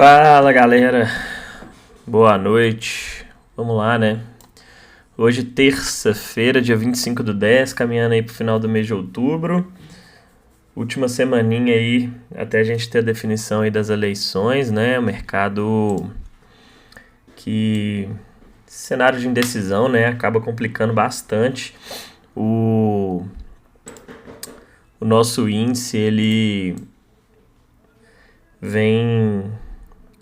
Fala galera, boa noite. Vamos lá, né? Hoje, terça-feira, dia 25/10, caminhando aí pro final do mês de outubro. Última semaninha aí, até a gente ter a definição aí das eleições, né? O mercado que... cenário de indecisão, né? Acaba complicando bastante. O nosso índice, ele vem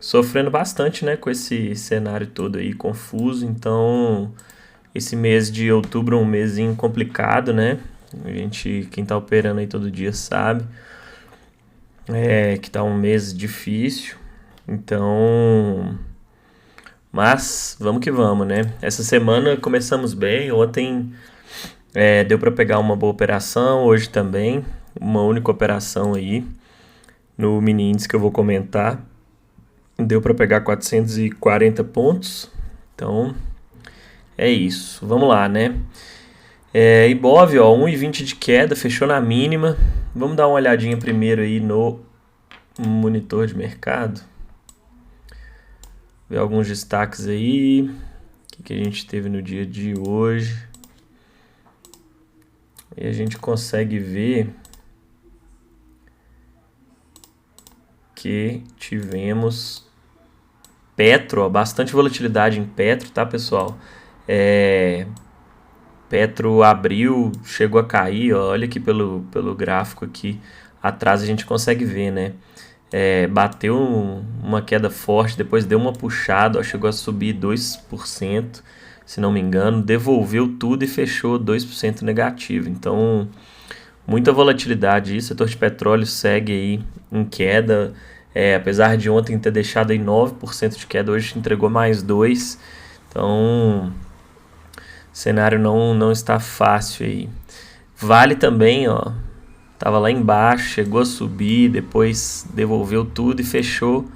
sofrendo bastante, né, com esse cenário todo aí confuso. Então, esse mês de outubro é um mesinho complicado, né? Quem tá operando aí todo dia sabe que tá um mês difícil. Então, mas vamos que vamos, né? Essa semana começamos bem. Ontem deu para pegar uma boa operação, hoje também uma única operação aí no mini índice que eu vou comentar. Deu para pegar 440 pontos. Então, é isso. Vamos lá, né? Ibov, ó, 1,20 de queda, fechou na mínima. Vamos dar uma olhadinha primeiro aí no monitor de mercado. Ver alguns destaques aí. O que a gente teve no dia de hoje. E a gente consegue ver que tivemos Petro, ó, bastante volatilidade em Petro, tá, pessoal? Petro abriu, chegou a cair, ó, olha aqui pelo gráfico aqui atrás a gente consegue ver, né? Bateu uma queda forte, depois deu uma puxada, ó, chegou a subir 2%, se não me engano, devolveu tudo e fechou 2% negativo. Então, muita volatilidade. O setor de petróleo segue aí em queda. Apesar de ontem ter deixado aí 9% de queda, hoje entregou mais 2%. Então, o cenário não está fácil aí. Vale também, ó, tava lá embaixo, chegou a subir, depois devolveu tudo e fechou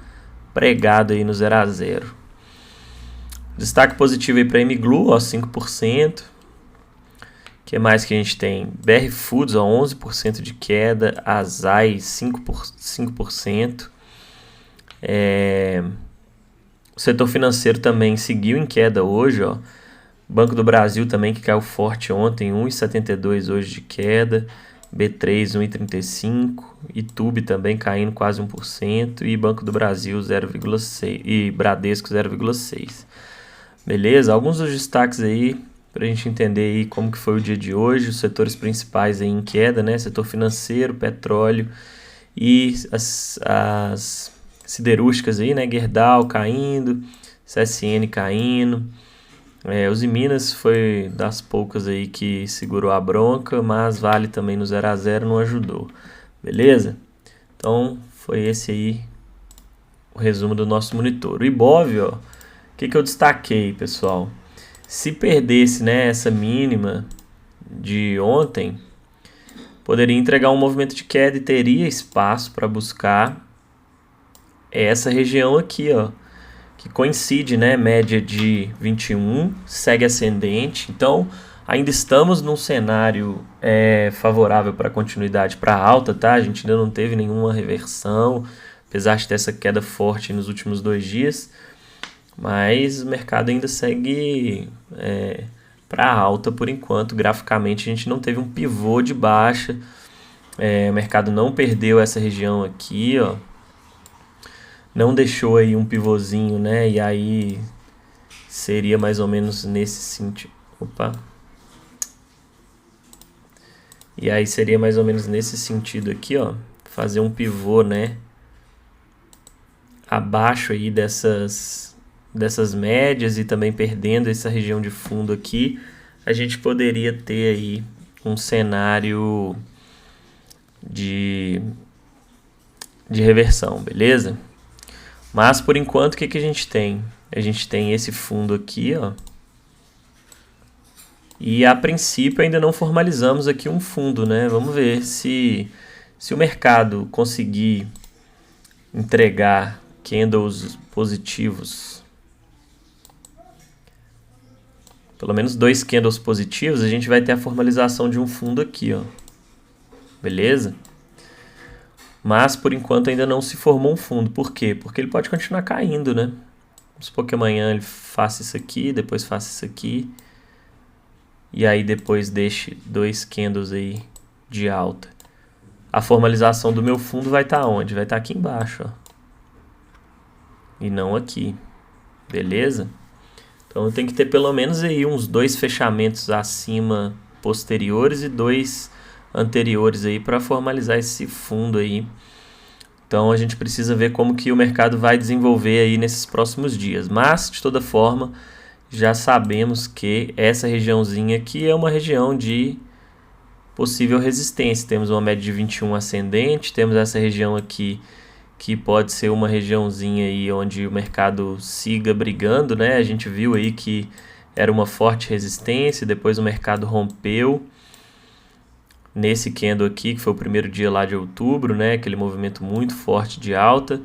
pregado aí no 0 a 0. Destaque positivo aí para Mglu, ó, 5%. O que mais que a gente tem? BR Foods, ó, 11% de queda, Asai 5%. O setor financeiro também seguiu em queda hoje, ó. Banco do Brasil também, que caiu forte ontem, 1,72 hoje de queda. B3, 1,35. Itube também caindo quase 1%. E Banco do Brasil, 0,6. E Bradesco, 0,6. Beleza? Alguns dos destaques aí, para a gente entender aí como que foi o dia de hoje. Os setores principais aí em queda, né? Setor financeiro, petróleo e as siderúrgicas aí, né? Gerdau caindo, CSN caindo. Os Minas foi das poucas aí que segurou a bronca, mas Vale também no 0 a 0 não ajudou. Beleza? Então, foi esse aí o resumo do nosso monitor. O Ibov, ó, o que eu destaquei, pessoal? Se perdesse, né, essa mínima de ontem, poderia entregar um movimento de queda e teria espaço para buscar essa região aqui, ó, que coincide, né, média de 21, segue ascendente. Então, ainda estamos num cenário favorável para continuidade para alta, tá? A gente ainda não teve nenhuma reversão, apesar de ter essa queda forte nos últimos 2 dias. Mas o mercado ainda segue para alta por enquanto. Graficamente, a gente não teve um pivô de baixa. O mercado não perdeu essa região aqui, ó. Não deixou aí um pivôzinho, né? E aí seria mais ou menos nesse sentido. E aí seria mais ou menos nesse sentido aqui, ó. Fazer um pivô, né? Abaixo aí dessas médias e também perdendo essa região de fundo aqui, a gente poderia ter aí um cenário de reversão, beleza? Mas por enquanto o que a gente tem? A gente tem esse fundo aqui, ó. E a princípio ainda não formalizamos aqui um fundo, né? Vamos ver se o mercado conseguir entregar candles positivos, pelo menos 2 candles positivos, a gente vai ter a formalização de um fundo aqui, ó. Beleza? Mas por enquanto ainda não se formou um fundo. Por quê? Porque ele pode continuar caindo, né? Vamos supor que amanhã ele faça isso aqui, depois faça isso aqui. E aí depois deixe 2 candles aí de alta. A formalização do meu fundo vai estar onde? Vai estar aqui embaixo, ó. E não aqui. Beleza? Então eu tenho que ter pelo menos aí uns 2 fechamentos acima posteriores e 2 anteriores aí para formalizar esse fundo aí. Então a gente precisa ver como que o mercado vai desenvolver aí nesses próximos dias. Mas, de toda forma, já sabemos que essa regiãozinha aqui é uma região de possível resistência. Temos uma média de 21 ascendente, temos essa região aqui que pode ser uma regiãozinha aí onde o mercado siga brigando, né? A gente viu aí que era uma forte resistência, depois o mercado rompeu nesse candle aqui, que foi o primeiro dia lá de outubro, né? Aquele movimento muito forte de alta.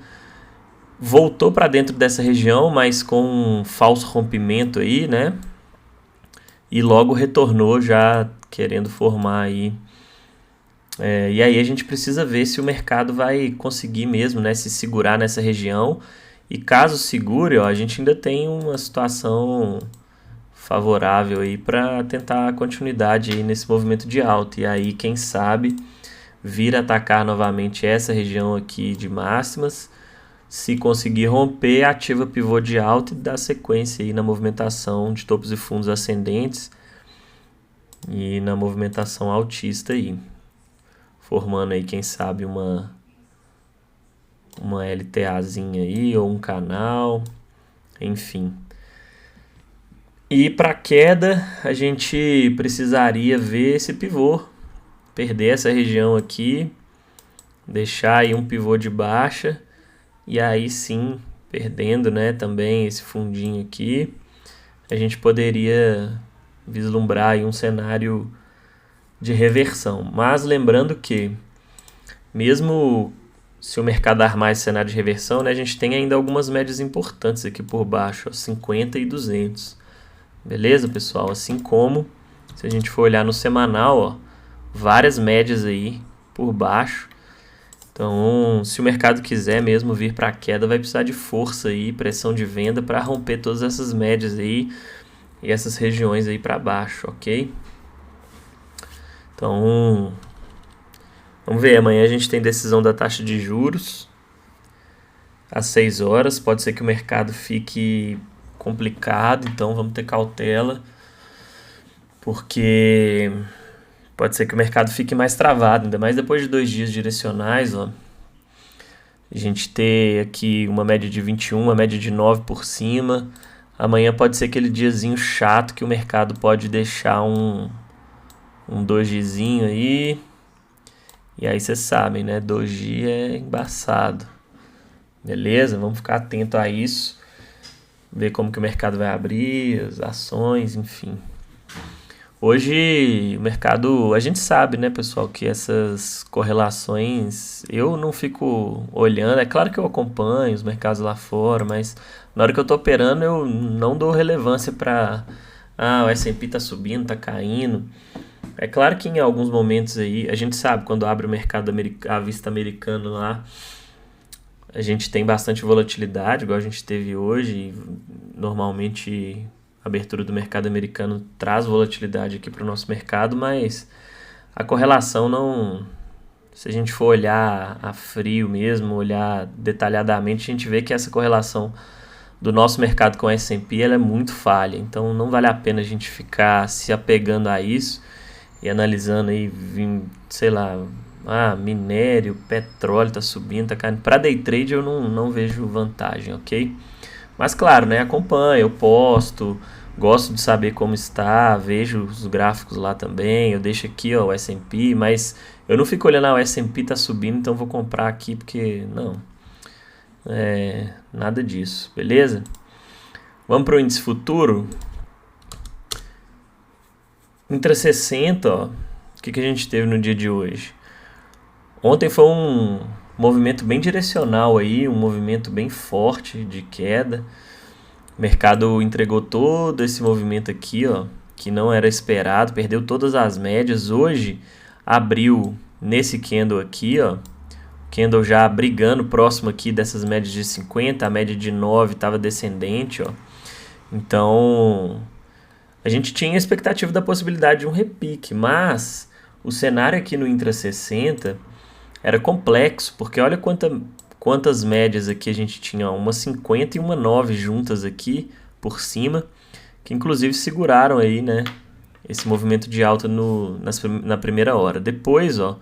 Voltou para dentro dessa região, mas com um falso rompimento aí, né? E logo retornou já querendo formar aí. E aí a gente precisa ver se o mercado vai conseguir mesmo, né, se segurar nessa região. E caso segure, ó, a gente ainda tem uma situação favorável aí para tentar a continuidade aí nesse movimento de alta. E aí, quem sabe, vir atacar novamente essa região aqui de máximas. Se conseguir romper, ativa pivô de alta e dá sequência aí na movimentação de topos e fundos ascendentes e na movimentação altista aí, formando aí, quem sabe, uma LTAzinha aí ou um canal, enfim. E para queda, a gente precisaria ver esse pivô, perder essa região aqui, deixar aí um pivô de baixa, e aí sim, perdendo, né, também esse fundinho aqui, a gente poderia vislumbrar aí um cenário de reversão. Mas lembrando que, mesmo se o mercado armar esse cenário de reversão, né, a gente tem ainda algumas médias importantes aqui por baixo, ó, 50 e 200. Beleza, pessoal? Assim como, se a gente for olhar no semanal, ó, várias médias aí por baixo. Então, se o mercado quiser mesmo vir para a queda, vai precisar de força aí, pressão de venda para romper todas essas médias aí e essas regiões aí para baixo, ok? Então, vamos ver. Amanhã a gente tem decisão da taxa de juros às 6 horas. Pode ser que o mercado fique complicado, então vamos ter cautela, porque pode ser que o mercado fique mais travado, ainda mais depois de 2 dias direcionais, ó. A gente ter aqui uma média de 21, uma média de 9 por cima. Amanhã pode ser aquele diazinho chato que o mercado pode deixar um dojizinho aí. E aí vocês sabem, né? Doji é embaçado. Beleza? Vamos ficar atento a isso. Ver como que o mercado vai abrir, as ações, enfim. Hoje o mercado, a gente sabe, né, pessoal, que essas correlações eu não fico olhando. É claro que eu acompanho os mercados lá fora, mas na hora que eu tô operando eu não dou relevância para o S&P tá subindo, tá caindo. É claro que em alguns momentos aí, a gente sabe, quando abre o mercado à vista americano lá, a gente tem bastante volatilidade, igual a gente teve hoje. Normalmente a abertura do mercado americano traz volatilidade aqui para o nosso mercado, mas a correlação não... Se a gente for olhar a frio mesmo, olhar detalhadamente, a gente vê que essa correlação do nosso mercado com o S&P ela é muito falha. Então não vale a pena a gente ficar se apegando a isso e analisando aí, sei lá, minério, petróleo tá subindo, tá caindo. Para day trade eu não vejo vantagem, ok? Mas claro, né, acompanho, eu posto, gosto de saber como está, vejo os gráficos lá também, eu deixo aqui, ó, o S&P, mas eu não fico olhando, o S&P tá subindo, então vou comprar aqui, porque não, nada disso, beleza? Vamos para o índice futuro. Intra 60, ó, o que a gente teve no dia de hoje? Ontem foi um movimento bem direcional aí, um movimento bem forte de queda. O mercado entregou todo esse movimento aqui, ó, que não era esperado, perdeu todas as médias. Hoje abriu nesse candle aqui, ó, candle já brigando próximo aqui dessas médias de 50, a média de 9 estava descendente, ó. Então, a gente tinha a expectativa da possibilidade de um repique, mas o cenário aqui no Intra 60 era complexo, porque olha quantas médias aqui a gente tinha, ó, uma 50 e uma 9 juntas aqui por cima, que inclusive seguraram aí, né, esse movimento de alta na primeira hora. Depois, ó,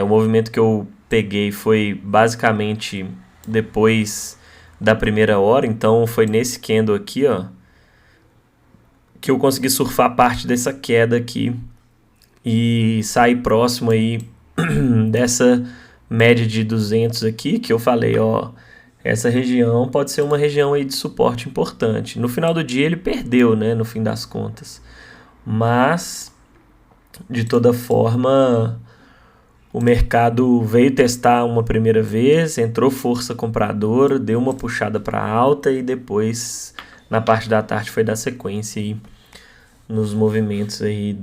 o movimento que eu peguei foi basicamente depois da primeira hora, então foi nesse candle aqui, ó, que eu consegui surfar parte dessa queda aqui e sair próximo aí dessa média de 200 aqui, que eu falei, ó, essa região pode ser uma região aí de suporte importante. No final do dia ele perdeu, né, no fim das contas. Mas, de toda forma, o mercado veio testar uma primeira vez, entrou força compradora, deu uma puxada para alta e depois, na parte da tarde, foi dar sequência aí nos movimentos aí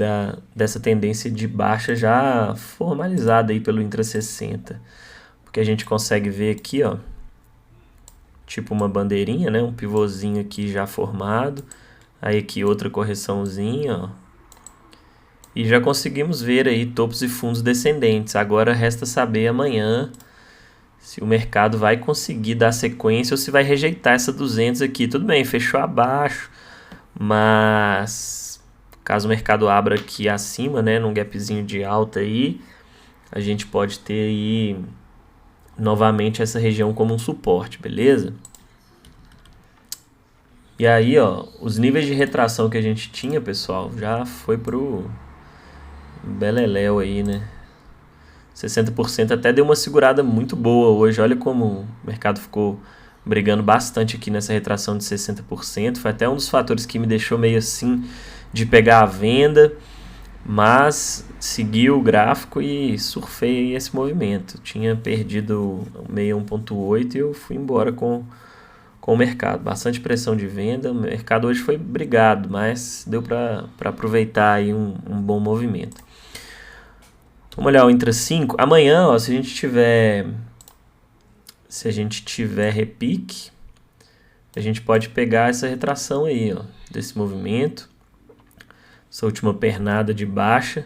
dessa tendência de baixa já formalizada aí pelo Intra 60. Porque a gente consegue ver aqui, ó, tipo uma bandeirinha, né, um pivôzinho aqui já formado. Aí aqui outra correçãozinha, ó. E já conseguimos ver aí topos e fundos descendentes. Agora resta saber amanhã se o mercado vai conseguir dar sequência ou se vai rejeitar essa 200 aqui. Tudo bem, fechou abaixo, mas caso o mercado abra aqui acima, né, num gapzinho de alta aí, a gente pode ter aí novamente essa região como um suporte, beleza? E aí, ó, os níveis de retração que a gente tinha, pessoal, já foi pro beleléu aí, né? 60% até deu uma segurada muito boa hoje. Olha como o mercado ficou brigando bastante aqui nessa retração de 60%. Foi até um dos fatores que me deixou meio assim de pegar a venda, mas segui o gráfico e surfei esse movimento. Tinha perdido meio 1.8 e eu fui embora com o mercado. Bastante pressão de venda. O mercado hoje foi brigado, mas deu para aproveitar aí um bom movimento. Vamos olhar o Intra 5. Amanhã, ó, se a gente tiver repique, a gente pode pegar essa retração aí, ó, desse movimento, essa última pernada de baixa,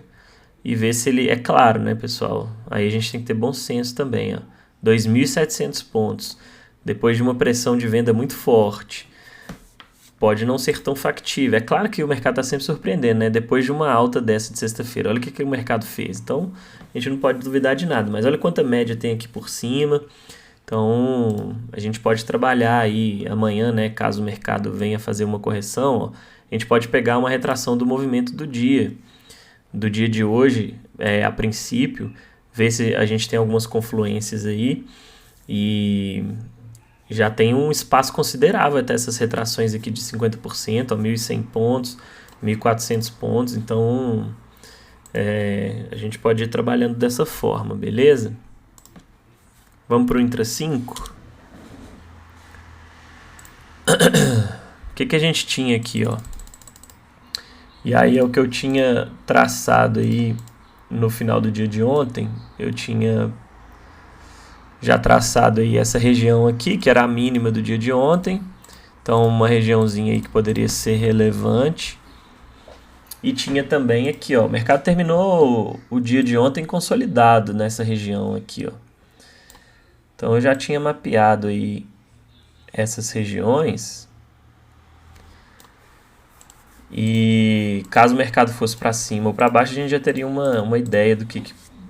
e ver se ele é claro, né, pessoal? Aí a gente tem que ter bom senso também, ó. 2.700 pontos. Depois de uma pressão de venda muito forte, pode não ser tão factível. É claro que o mercado está sempre surpreendendo, né? Depois de uma alta dessa de sexta-feira, olha o que o mercado fez. Então, a gente não pode duvidar de nada, mas olha quanta média tem aqui por cima. Então, a gente pode trabalhar aí amanhã, né? Caso o mercado venha fazer uma correção, ó, a gente pode pegar uma retração do movimento do dia de hoje, a princípio, ver se a gente tem algumas confluências aí e já tem um espaço considerável até essas retrações aqui de 50%, a 1.100 pontos, 1.400 pontos. Então, a gente pode ir trabalhando dessa forma, beleza? Vamos para o Intra 5. O que a gente tinha aqui, ó? E aí é o que eu tinha traçado aí no final do dia de ontem. Eu tinha já traçado aí essa região aqui, que era a mínima do dia de ontem. Então, uma regiãozinha aí que poderia ser relevante. E tinha também aqui, ó, o mercado terminou o dia de ontem consolidado nessa região aqui, ó. Então, eu já tinha mapeado aí essas regiões. E caso o mercado fosse para cima ou para baixo, a gente já teria uma ideia do que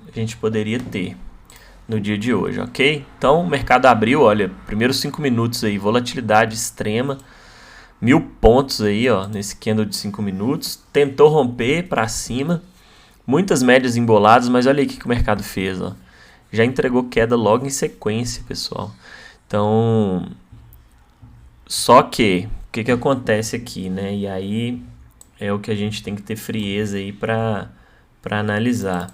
a gente poderia ter no dia de hoje, ok? Então, o mercado abriu, olha, primeiros 5 minutos aí, volatilidade extrema, 1.000 pontos aí, ó, nesse candle de 5 minutos, tentou romper para cima, muitas médias emboladas, mas olha aí o que o mercado fez, ó, já entregou queda logo em sequência, pessoal. Então, só que, o que acontece aqui, né? E aí é o que a gente tem que ter frieza aí para analisar.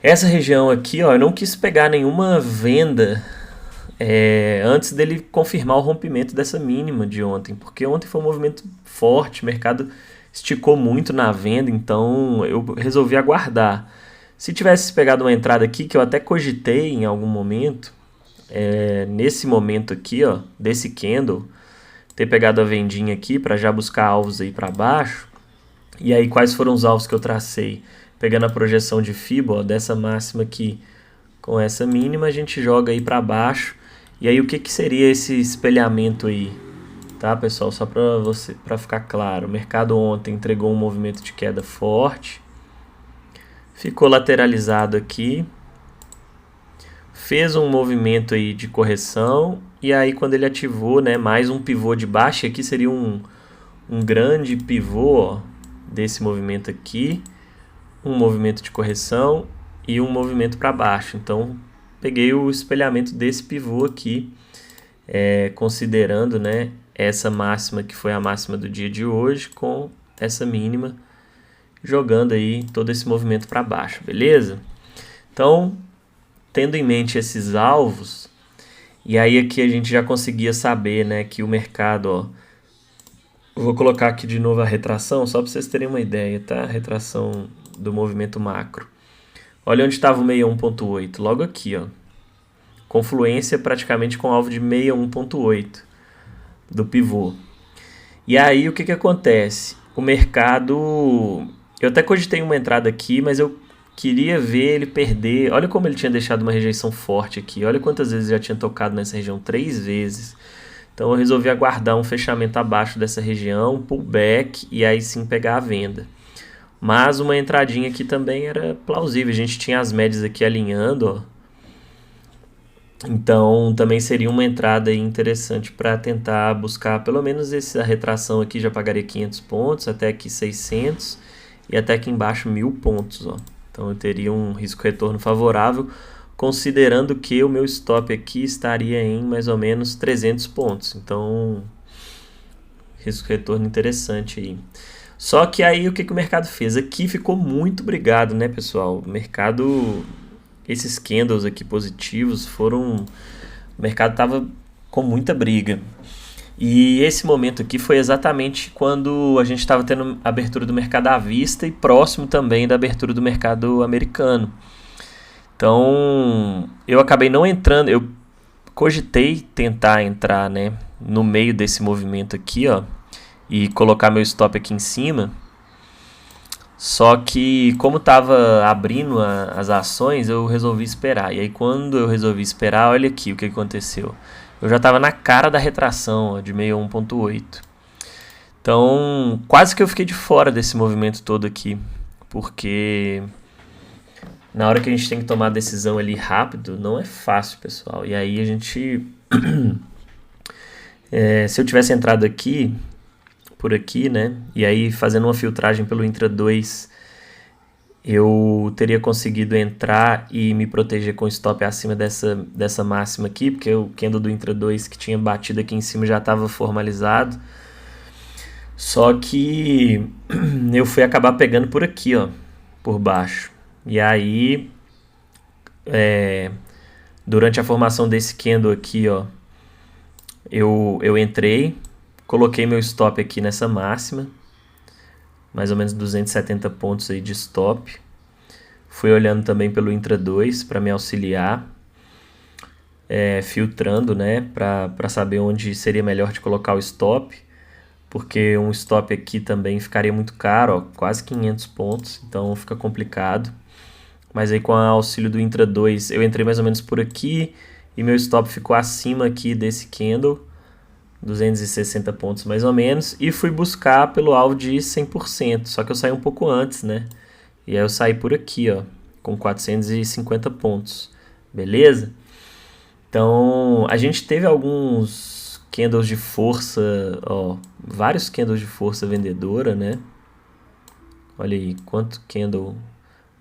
Essa região aqui, ó, eu não quis pegar nenhuma venda antes dele confirmar o rompimento dessa mínima de ontem, porque ontem foi um movimento forte, o mercado esticou muito na venda, então eu resolvi aguardar. Se tivesse pegado uma entrada aqui, que eu até cogitei em algum momento, nesse momento aqui, ó, desse candle, ter pegado a vendinha aqui para já buscar alvos aí para baixo. E aí quais foram os alvos que eu tracei? Pegando a projeção de FIBO, ó, dessa máxima aqui com essa mínima, a gente joga aí para baixo. E aí o que seria esse espelhamento aí? Tá, pessoal? Só para ficar claro, o mercado ontem entregou um movimento de queda forte, ficou lateralizado aqui, fez um movimento aí de correção, e aí quando ele ativou, né, mais um pivô de baixa, aqui seria um grande pivô, ó, desse movimento aqui, um movimento de correção e um movimento para baixo. Então peguei o espelhamento desse pivô aqui, considerando, né, essa máxima que foi a máxima do dia de hoje com essa mínima, jogando aí todo esse movimento para baixo, beleza? Então, tendo em mente esses alvos, e aí aqui a gente já conseguia saber, né, que o mercado, ó, vou colocar aqui de novo a retração, só para vocês terem uma ideia, tá? Retração do movimento macro. Olha onde estava o 61.8, logo aqui, ó. Confluência praticamente com alvo de 61.8 do pivô. E aí o que acontece? O mercado... Eu até cogitei uma entrada aqui, mas eu queria ver ele perder. Olha como ele tinha deixado uma rejeição forte aqui. Olha quantas vezes já tinha tocado nessa região. 3 vezes. Então eu resolvi aguardar um fechamento abaixo dessa região, pullback, e aí sim pegar a venda. Mas uma entradinha aqui também era plausível. A gente tinha as médias aqui alinhando, ó. Então também seria uma entrada aí interessante para tentar buscar pelo menos essa retração aqui. Já pagaria 500 pontos, até aqui 600 e até aqui embaixo 1000 pontos, ó. Então eu teria um risco-retorno favorável, considerando que o meu stop aqui estaria em mais ou menos 300 pontos. Então, risco-retorno interessante aí. Só que aí o que o mercado fez? Aqui ficou muito brigado, né, pessoal? O mercado, esses candles aqui positivos foram... O mercado estava com muita briga. E esse momento aqui foi exatamente quando a gente estava tendo a abertura do mercado à vista e próximo também da abertura do mercado americano. Então, eu acabei não entrando, eu cogitei tentar entrar, né, no meio desse movimento aqui, ó, e colocar meu stop aqui em cima. Só que, como estava abrindo as ações, eu resolvi esperar. E aí, quando eu resolvi esperar, olha aqui o que aconteceu. Eu já estava na cara da retração, ó, de 61.8. Então, quase que eu fiquei de fora desse movimento todo aqui. Porque na hora que a gente tem que tomar a decisão ali rápido, não é fácil, pessoal. E aí a gente... se eu tivesse entrado aqui, por aqui, né? E aí fazendo uma filtragem pelo Intra 2, eu teria conseguido entrar e me proteger com stop acima dessa máxima aqui, porque o candle do Intra 2 que tinha batido aqui em cima já estava formalizado. Só que eu fui acabar pegando por aqui, ó, por baixo. E aí, durante a formação desse candle aqui, ó, eu entrei, coloquei meu stop aqui nessa máxima, mais ou menos 270 pontos aí de stop. Fui olhando também pelo Intra 2 para me auxiliar, filtrando, né, para saber onde seria melhor de colocar o stop, porque um stop aqui também ficaria muito caro, ó, quase 500 pontos, então fica complicado. Mas aí com o auxílio do Intra 2, eu entrei mais ou menos por aqui e meu stop ficou acima aqui desse candle, 260 pontos mais ou menos, e fui buscar pelo alvo de 100%, só que eu saí um pouco antes, né? E aí eu saí por aqui, ó, com 450 pontos, beleza? Então, a gente teve alguns candles de força, ó, vários candles de força vendedora, né? Olha aí, quanto candle,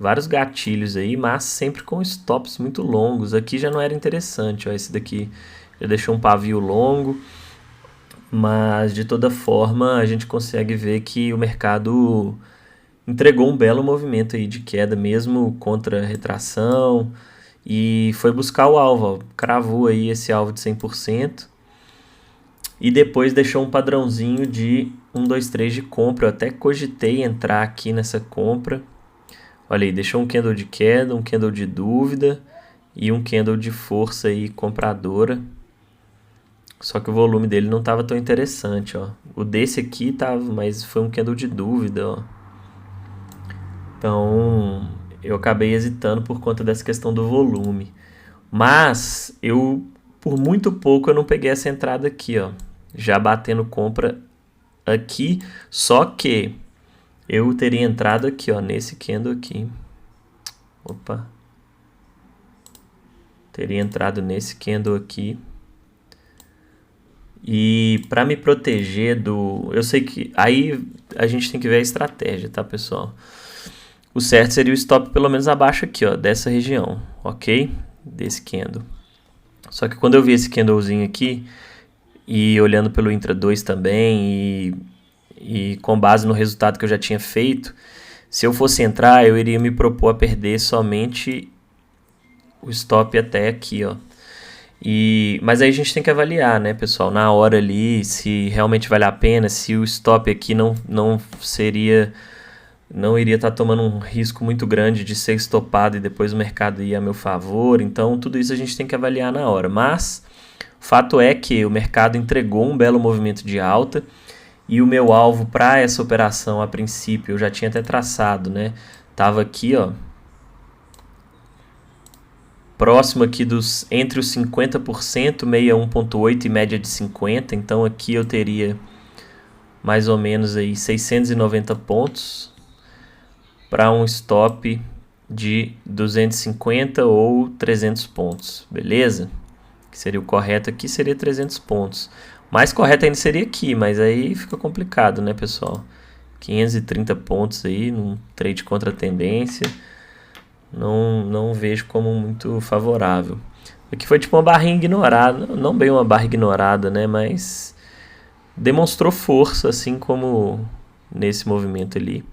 vários gatilhos aí, mas sempre com stops muito longos. Aqui já não era interessante, ó, esse daqui já deixou um pavio longo. Mas, de toda forma, a gente consegue ver que o mercado entregou um belo movimento aí de queda, mesmo contra a retração, e foi buscar o alvo, ó, cravou aí esse alvo de 100%, e depois deixou um padrãozinho de 1, 2, 3 de compra. Eu até cogitei entrar aqui nessa compra. Olha aí, deixou um candle de queda, um candle de dúvida e um candle de força aí compradora. Só que o volume dele não estava tão interessante, ó. O desse aqui tava, mas foi um candle de dúvida, ó. Então, eu acabei hesitando por conta dessa questão do volume. Mas por muito pouco, eu não peguei essa entrada aqui, ó. Já batendo compra aqui, só que eu teria entrado aqui, ó, nesse candle aqui. Opa. Teria entrado nesse candle aqui. E para me proteger do... Eu sei que aí a gente tem que ver a estratégia, tá, pessoal? O certo seria o stop pelo menos abaixo aqui, ó, dessa região, ok? Desse candle. Só que quando eu vi esse candlezinho aqui, e olhando pelo Intra 2 também, e com base no resultado que eu já tinha feito, se eu fosse entrar, eu iria me propor a perder somente o stop até aqui, ó. Mas aí a gente tem que avaliar, né, pessoal, na hora ali, se realmente vale a pena, se o stop aqui não iria estar tomando um risco muito grande de ser estopado e depois o mercado ir a meu favor. Então, tudo isso a gente tem que avaliar na hora. Mas, o fato é que o mercado entregou um belo movimento de alta e o meu alvo para essa operação, a princípio, eu já tinha até traçado, né? Tava aqui, ó, próximo aqui entre os 50%, 61,8 e média de 50. Então, aqui eu teria mais ou menos aí 690 pontos para um stop de 250 ou 300 pontos, beleza? Que seria o correto aqui, seria 300 pontos. Mais correto ainda seria aqui, mas aí fica complicado, né, pessoal? 530 pontos aí num trade contra a tendência, não vejo como muito favorável. Aqui foi tipo uma barrinha ignorada, não bem uma barra ignorada, né, mas demonstrou força, assim como nesse movimento ali.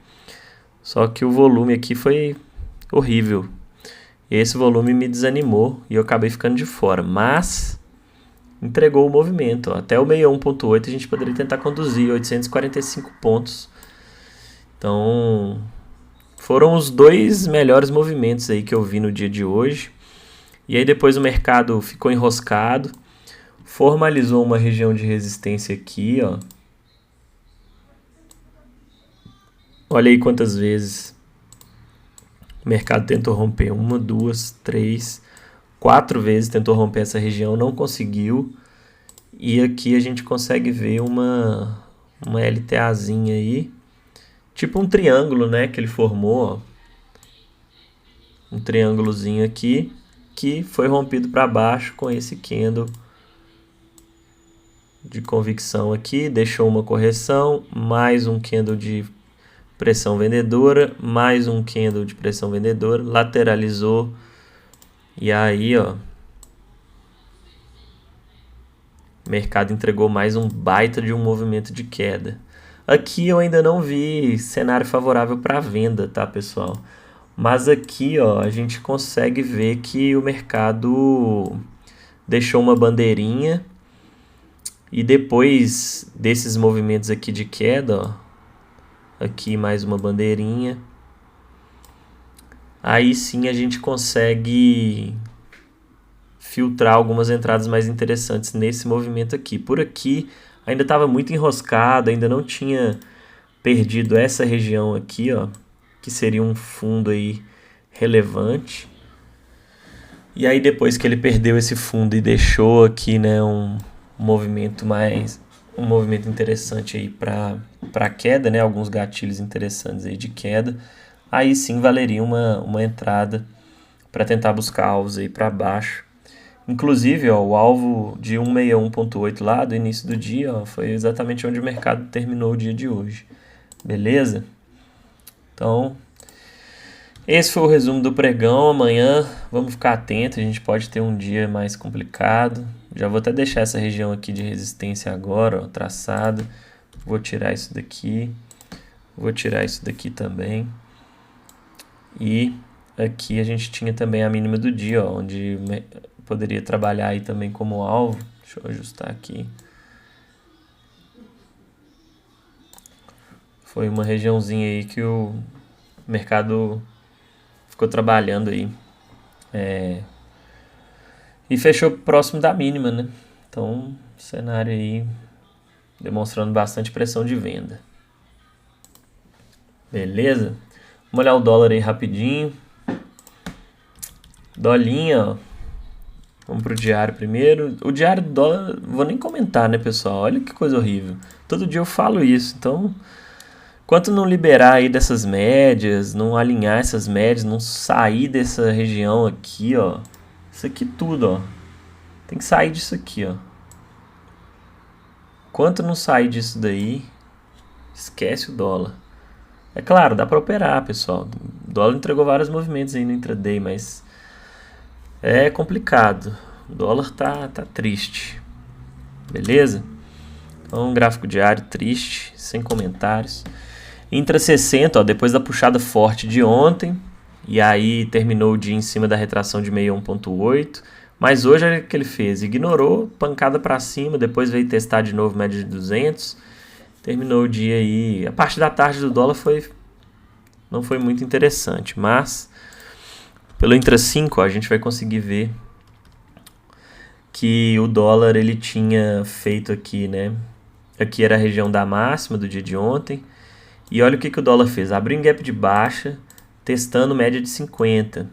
Só que o volume aqui foi horrível. E esse volume me desanimou e eu acabei ficando de fora. Mas entregou o movimento. Ó. Até o 61,8 a gente poderia tentar conduzir 845 pontos. Então, foram os dois melhores movimentos aí que eu vi no dia de hoje. E aí depois o mercado ficou enroscado. Formalizou uma região de resistência aqui, ó. Olha aí quantas vezes o mercado tentou romper. 1, 2, 3, 4 vezes tentou romper essa região, não conseguiu. E aqui a gente consegue ver uma LTAzinha aí. Tipo um triângulo, né, que ele formou, ó. Um triângulozinho aqui, que foi rompido para baixo com esse candle de convicção aqui. Deixou uma correção, mais um candle de pressão vendedora, mais um candle de pressão vendedora, lateralizou, e aí, ó, o mercado entregou mais um baita de um movimento de queda. Aqui eu ainda não vi cenário favorável para venda, tá, pessoal? Mas aqui, ó, a gente consegue ver que o mercado deixou uma bandeirinha e depois desses movimentos aqui de queda, ó, aqui mais uma bandeirinha. Aí sim a gente consegue filtrar algumas entradas mais interessantes nesse movimento aqui. Por aqui ainda estava muito enroscado, ainda não tinha perdido essa região aqui, ó, que seria um fundo aí relevante. E aí depois que ele perdeu esse fundo e deixou aqui, né, um movimento interessante aí para queda, né, alguns gatilhos interessantes aí de queda, aí sim valeria uma entrada para tentar buscar alvos aí para baixo. Inclusive, ó, o alvo de 161,8 lá do início do dia, ó, foi exatamente onde o mercado terminou o dia de hoje. Beleza? Então, esse foi o resumo do pregão. Amanhã vamos ficar atento, a gente pode ter um dia mais complicado. Já vou até deixar essa região aqui de resistência agora, ó, traçada. Vou tirar isso daqui. Vou tirar isso daqui também. E aqui a gente tinha também a mínima do dia, ó, onde poderia trabalhar aí também como alvo. Deixa eu ajustar aqui. Foi uma regiãozinha aí que o mercado ficou trabalhando aí. E fechou próximo da mínima, né? Então, cenário aí demonstrando bastante pressão de venda. Beleza? Vamos olhar o dólar aí rapidinho. Dolinha, ó. Vamos pro diário primeiro. O diário do dólar, vou nem comentar, né, pessoal? Olha que coisa horrível. Todo dia eu falo isso, então... Enquanto não liberar aí dessas médias, não alinhar essas médias, não sair dessa região aqui, ó. Isso aqui tudo, ó. Tem que sair disso aqui, ó. Enquanto não sair disso daí, esquece o dólar. É claro, dá para operar, pessoal. O dólar entregou vários movimentos aí no intraday, mas é complicado. O dólar tá triste. Beleza? Então, um gráfico diário triste, sem comentários. Intra 60, ó, depois da puxada forte de ontem, e aí terminou o dia em cima da retração de 61.8, mas hoje olha o que ele fez, ignorou, pancada para cima, depois veio testar de novo média de 200, terminou o dia aí, a parte da tarde do dólar não foi muito interessante, mas pelo Intra 5, ó, a gente vai conseguir ver que o dólar ele tinha feito aqui, né, aqui era a região da máxima do dia de ontem. E olha o que o dólar fez. Abriu em gap de baixa, testando média de 50.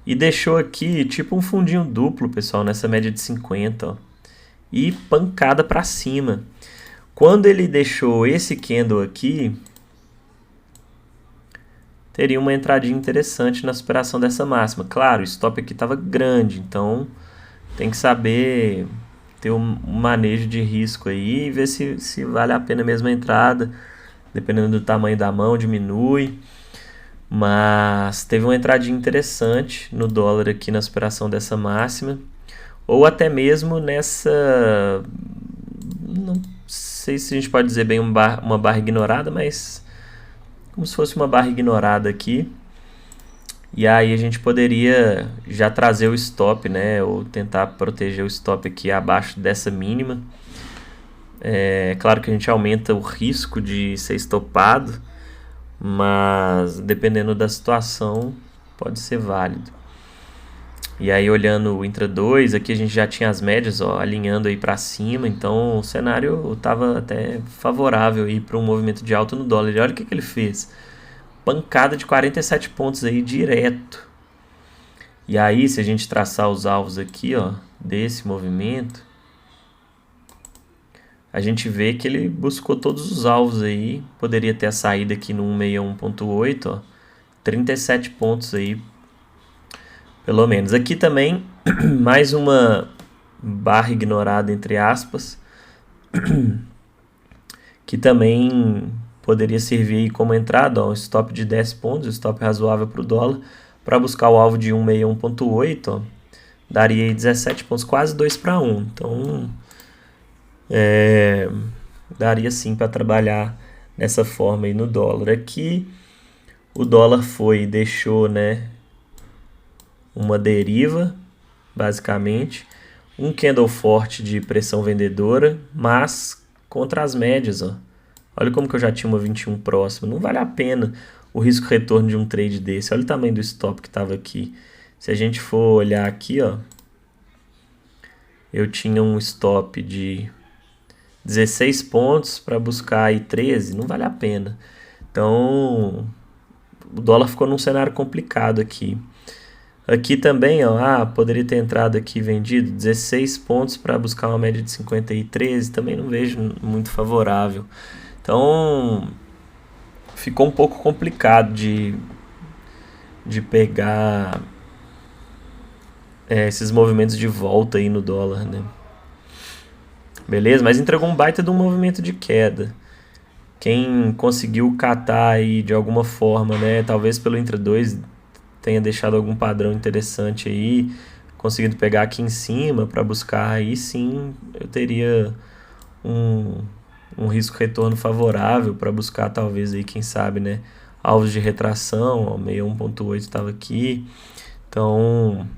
E deixou aqui tipo um fundinho duplo, pessoal, nessa média de 50. Ó. E pancada para cima. Quando ele deixou esse candle aqui, teria uma entradinha interessante na superação dessa máxima. Claro, o stop aqui estava grande, então tem que saber ter um manejo de risco aí e ver se vale a pena mesmo a entrada. Dependendo do tamanho da mão, diminui. Mas teve uma entradinha interessante no dólar aqui na superação dessa máxima. Ou até mesmo nessa... Não sei se a gente pode dizer bem uma barra ignorada, mas como se fosse uma barra ignorada aqui. E aí a gente poderia já trazer o stop, né? Ou tentar proteger o stop aqui abaixo dessa mínima. É claro que a gente aumenta o risco de ser estopado, mas dependendo da situação pode ser válido. E aí olhando o Intra 2, aqui a gente já tinha as médias, ó, alinhando aí para cima, então o cenário estava até favorável aí para um movimento de alta no dólar. E olha o que ele fez, pancada de 47 pontos aí direto. E aí se a gente traçar os alvos aqui, ó, desse movimento, a gente vê que ele buscou todos os alvos aí. Poderia ter a saída aqui no 161.8, ó. 37 pontos aí, pelo menos. Aqui também, mais uma barra ignorada, entre aspas, que também poderia servir aí como entrada, ó, um stop de 10 pontos, um stop razoável para o dólar, para buscar o alvo de 161.8, ó. Daria aí 17 pontos, quase 2 para 1. Então... daria sim para trabalhar dessa forma aí no dólar. Aqui o dólar deixou, né, uma deriva, basicamente, um candle forte de pressão vendedora, mas contra as médias, ó. Olha como que eu já tinha uma 21 próxima, não vale a pena o risco retorno de um trade desse. Olha o tamanho do stop que estava aqui. Se a gente for olhar aqui, ó, eu tinha um stop de 16 pontos para buscar aí 13, não vale a pena. Então, o dólar ficou num cenário complicado aqui. Aqui também, ó, poderia ter entrado aqui vendido 16 pontos para buscar uma média de 50 e 13, também não vejo muito favorável. Então, ficou um pouco complicado de pegar esses movimentos de volta aí no dólar, né? Beleza? Mas entregou um baita de um movimento de queda. Quem conseguiu catar aí de alguma forma, né? Talvez pelo Intra 2 tenha deixado algum padrão interessante aí, conseguido pegar aqui em cima para buscar, aí sim eu teria um risco retorno favorável para buscar talvez aí, quem sabe, né? Alvos de retração, ó, 61.8 estava aqui. Então...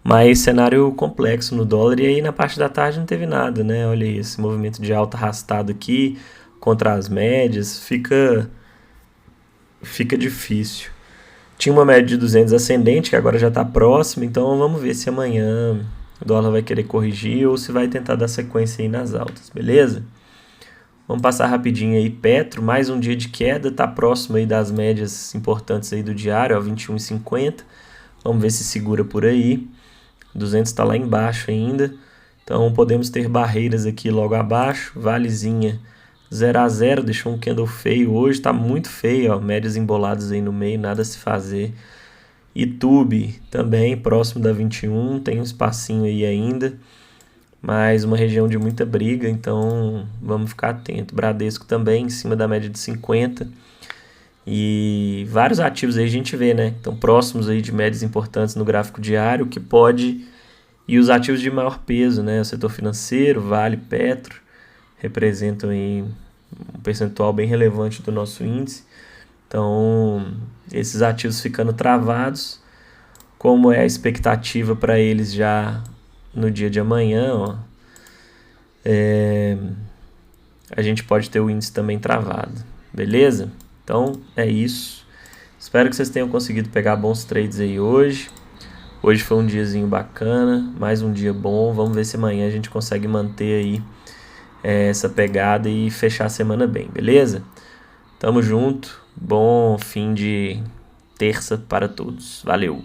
Mas cenário complexo no dólar, e aí na parte da tarde não teve nada, né? Olha aí, esse movimento de alta arrastado aqui contra as médias, fica difícil. Tinha uma média de 200 ascendente, que agora já está próxima, então vamos ver se amanhã o dólar vai querer corrigir ou se vai tentar dar sequência aí nas altas, beleza? Vamos passar rapidinho aí, Petro, mais um dia de queda, está próximo aí das médias importantes aí do diário, ó, 21,50. Vamos ver se segura por aí. 200 está lá embaixo ainda. Então podemos ter barreiras aqui logo abaixo. Valezinha 0 a 0, deixou um candle feio hoje, está muito feio, ó, médias emboladas aí no meio, nada a se fazer. YouTube também próximo da 21, tem um espacinho aí ainda, mas uma região de muita briga, então vamos ficar atento. Bradesco também em cima da média de 50. E vários ativos aí a gente vê, né? Então próximos aí de médias importantes no gráfico diário, que pode... E os ativos de maior peso, né? O setor financeiro, Vale, Petro, representam aí um percentual bem relevante do nosso índice. Então, esses ativos ficando travados, como é a expectativa para eles já no dia de amanhã, ó, a gente pode ter o índice também travado, beleza? Então, é isso. Espero que vocês tenham conseguido pegar bons trades aí hoje. Hoje foi um diazinho bacana, mais um dia bom. Vamos ver se amanhã a gente consegue manter aí essa pegada e fechar a semana bem, beleza? Tamo junto, bom fim de terça para todos. Valeu!